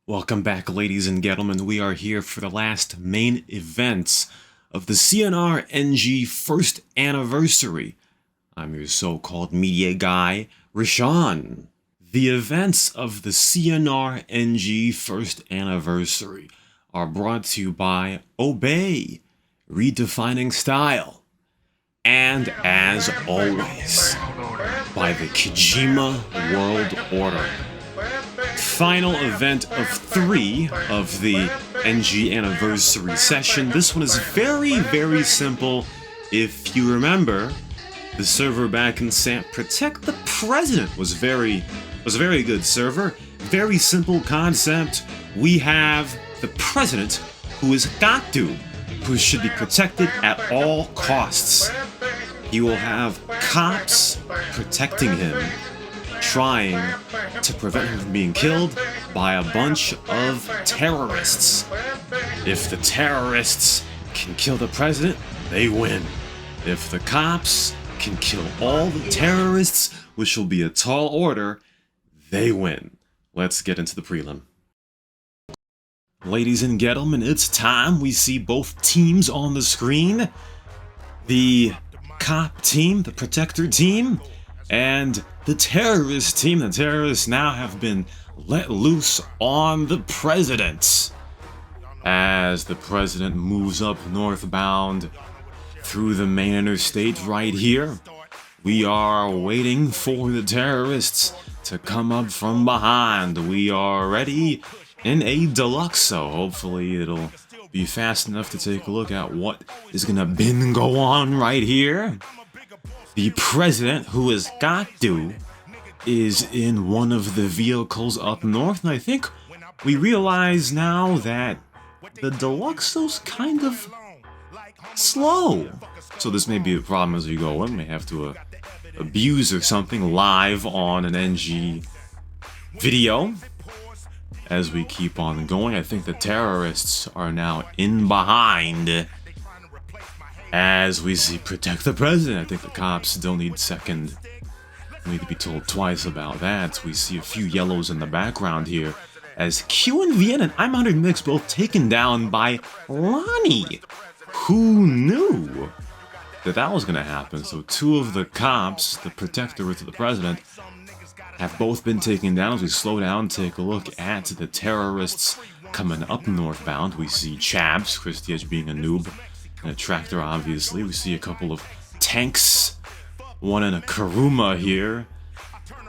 Welcome back, ladies and gentlemen. We are here for the last main events of the CnR NG first anniversary. I'm your so-called media guy, Rashawn. The events of the CnR NG first anniversary are brought to you by Obey, Redefining Style, and as always, by the Kojima World Order. Final event of 3 of the NG anniversary session. This one is very simple. If you remember, the server back in Protect the President was a very good server. Very simple concept. We have the president, who is Gatu, who should be protected at all costs. He will have cops protecting him, trying to prevent him from being killed by a bunch of terrorists. If the terrorists can kill the president, they win. If the cops can kill all the terrorists, which will be a tall order, they win. Let's get into the prelim. Ladies and gentlemen, it's time. We see both teams on the screen. The cop team, the protector team, and the terrorist team. The terrorists now have been let loose on the president. As the president moves up northbound through the main interstate right here, we are waiting for the terrorists to come up from behind. We are ready in a Deluxo. Hopefully it'll be fast enough to take a look at what is gonna go on right here. The president, who is Gatu, is in one of the vehicles up north, and I think we realize now that the Deluxo's kind of slow. So this may be a problem as we go in. We have to abuse or something live on an NG video. As we keep on going, I think the terrorists are now in behind. As we see Protect the President, I think the cops don't need to be told twice about that. We see a few yellows in the background here, as Q and VN and I'm 100 Mix both taken down by Lonnie. Who knew that was gonna happen? So 2 of the cops, the protector to the president, have both been taken down. As we slow down, take a look at the terrorists coming up northbound. We see Chabs, Christy Edge being a noob, and a tractor, obviously. We see a couple of tanks, one in a Karuma here.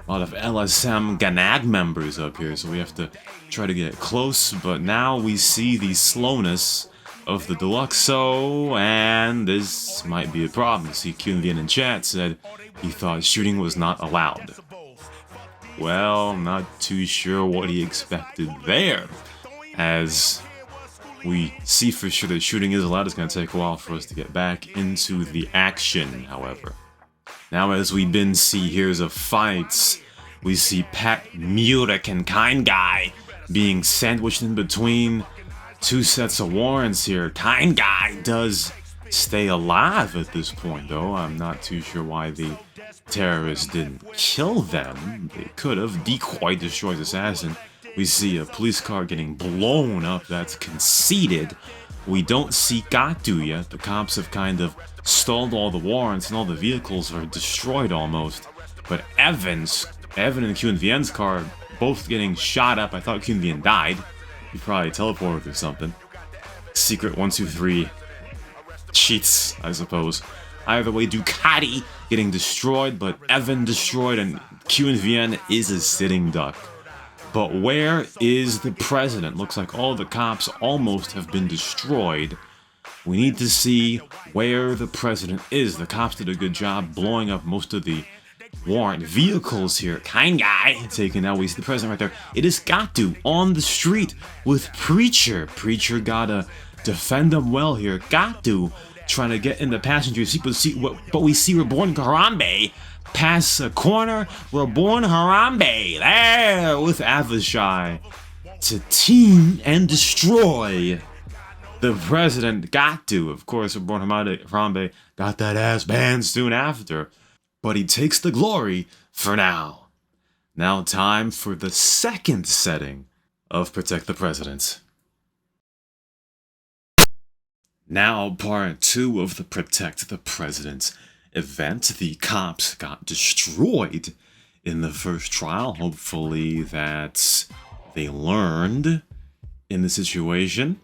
A lot of LSM Ganag members up here, so we have to try to get close, but now we see the slowness of the Deluxo, and this might be a problem. You see Kyunvian in chat said he thought shooting was not allowed. Well, not too sure what he expected there. As we see for sure that shooting is allowed, it's going to take a while for us to get back into the action, however. Now, as we see, here's a fight. We see Pat Murik and Kind Guy being sandwiched in between 2 sets of warrants here. Kind Guy does stay alive at this point, though. I'm not too sure why the terrorists didn't kill them. They could have. Decoy destroys assassin. We see a police car getting blown up. That's conceded. We don't see Gatu yet. The cops have kind of stalled all the warrants and all the vehicles are destroyed almost. But Evan and QNVN's car both getting shot up. I thought QNVN died. He probably teleported or something. Secret 123 cheats, I suppose. Either way, Ducati getting destroyed, but Evan destroyed, and QNVN is a sitting duck. But where is the president? Looks like all the cops almost have been destroyed. We need to see where the president is. The cops did a good job blowing up most of the warrant vehicles here. Kind Guy taken out. We see the president right there. It is Gatu on the street with Preacher. Preacher gotta defend him well here. Gatu trying to get in the passenger seat, but we see Reborn Harambe pass a corner. Reborn Harambe there with Avishai to team and destroy the president. Gatu, of course, Reborn Harambe got that ass banned soon after, but he takes the glory for now. Now time for the second setting of Protect the President. Now, part 2 of the Protect the President event. The cops got destroyed in the first trial. Hopefully that they learned in the situation.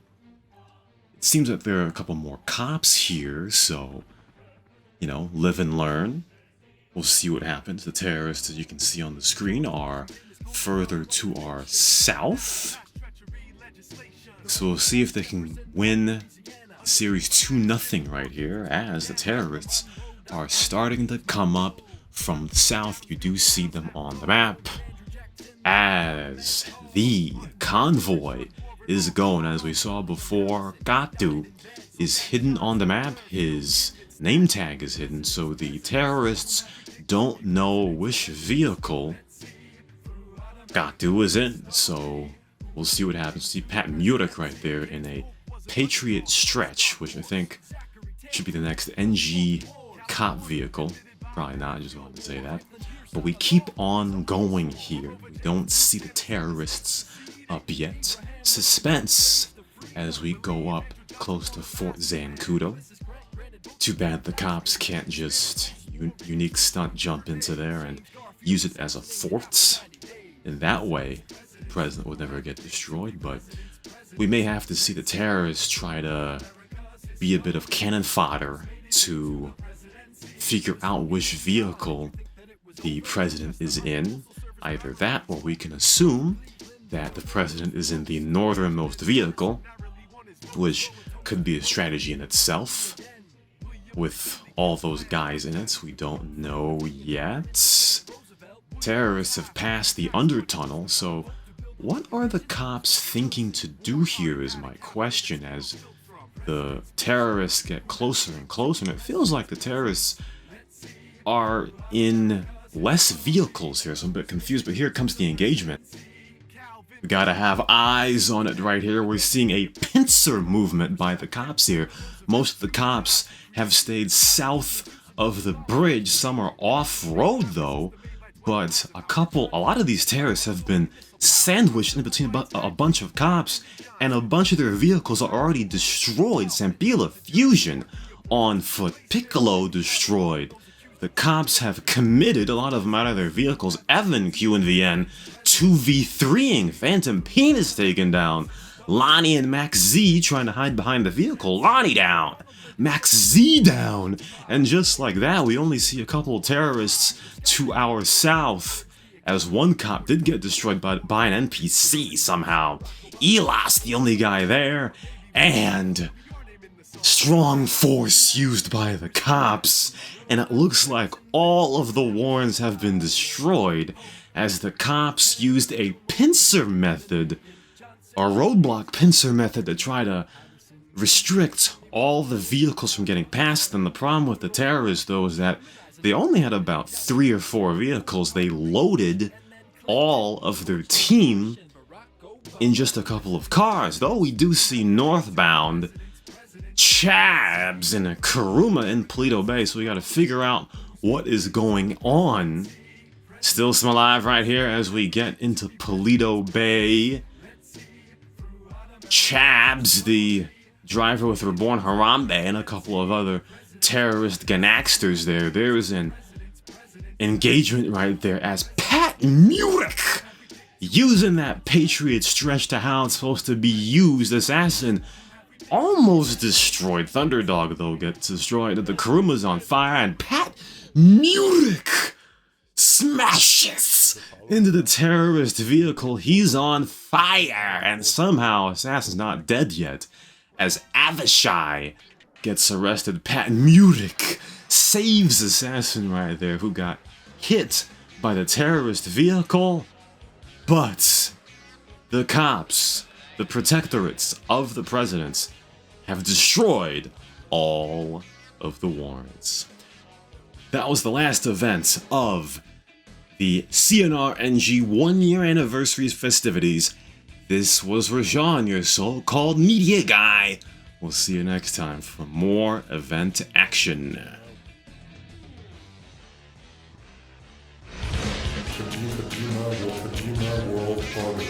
It seems that there are a couple more cops here, so, live and learn. We'll see what happens. The terrorists, as you can see on the screen, are further to our south. So we'll see if they can win Series 2-0 right here, as the terrorists are starting to come up from the south. You do see them on the map. As the convoy is going, as we saw before, Gatu is hidden on the map. His name tag is hidden, so the terrorists don't know which vehicle Gatu is in. So we'll see what happens. See Pat Murik right there in a Patriot Stretch, which I think should be the next NG cop vehicle. Probably not, I just wanted to say that. But we keep on going here. We don't see the terrorists up yet. Suspense as we go up close to Fort Zancudo. Too bad the cops can't just unique stunt jump into there and use it as a fort. In that way, the president would never get destroyed, but we may have to see the terrorists try to be a bit of cannon fodder to figure out which vehicle the president is in. Either that, or we can assume that the president is in the northernmost vehicle, which could be a strategy in itself. With all those guys in it, we don't know yet. Terrorists have passed the undertunnel, so what are the cops thinking to do here is my question, as the terrorists get closer and closer, and it feels like the terrorists are in less vehicles here, so I'm a bit confused, but here comes the engagement. We gotta have eyes on it right here. We're seeing a pincer movement by the cops here. Most of the cops have stayed south of the bridge. Some are off-road though, but a lot of these terrorists have been sandwiched in between a bunch of cops, and a bunch of their vehicles are already destroyed. Sampila Fusion on foot, Piccolo destroyed. The cops have committed a lot of them out of their vehicles. Evan QNVN 2v3ing. Phantom Penis taken down. Lonnie and Max Z trying to hide behind the vehicle. Lonnie down. Max Z down. And just like that, we only see a couple of terrorists to our south, as one cop did get destroyed by an NPC somehow. Elas, the only guy there, and strong force used by the cops, and it looks like all of the warrants have been destroyed, as the cops used a pincer method, a roadblock pincer method, to try to restrict all the vehicles from getting past them. The problem with the terrorists, though, is that they only had about 3 or 4 vehicles. They loaded all of their team in just a couple of cars, though we do see northbound Chabs and a Kuruma in Paleto Bay, so we gotta figure out what is going on. Still some alive right here as we get into Paleto Bay. Chabs, the driver with Reborn Harambe, and a couple of other terrorist gangsters there. There's an engagement right there as Pat Murik, using that Patriot Stretch to how it's supposed to be used. Assassin almost destroyed. Thunderdog, though, gets destroyed. The Kuruma's on fire, and Pat Murik smashes into the terrorist vehicle. He's on fire, and somehow Assassin's not dead yet, as Avishai gets arrested. Pat Murik saves Assassin right there, who got hit by the terrorist vehicle. But the cops, the protectorates of the presidents, have destroyed all of the warrants. That was the last event of the CnR NG 1-year anniversary festivities. This was Rajan, your so-called media guy. We'll see you next time for more event action. Fajima World Party.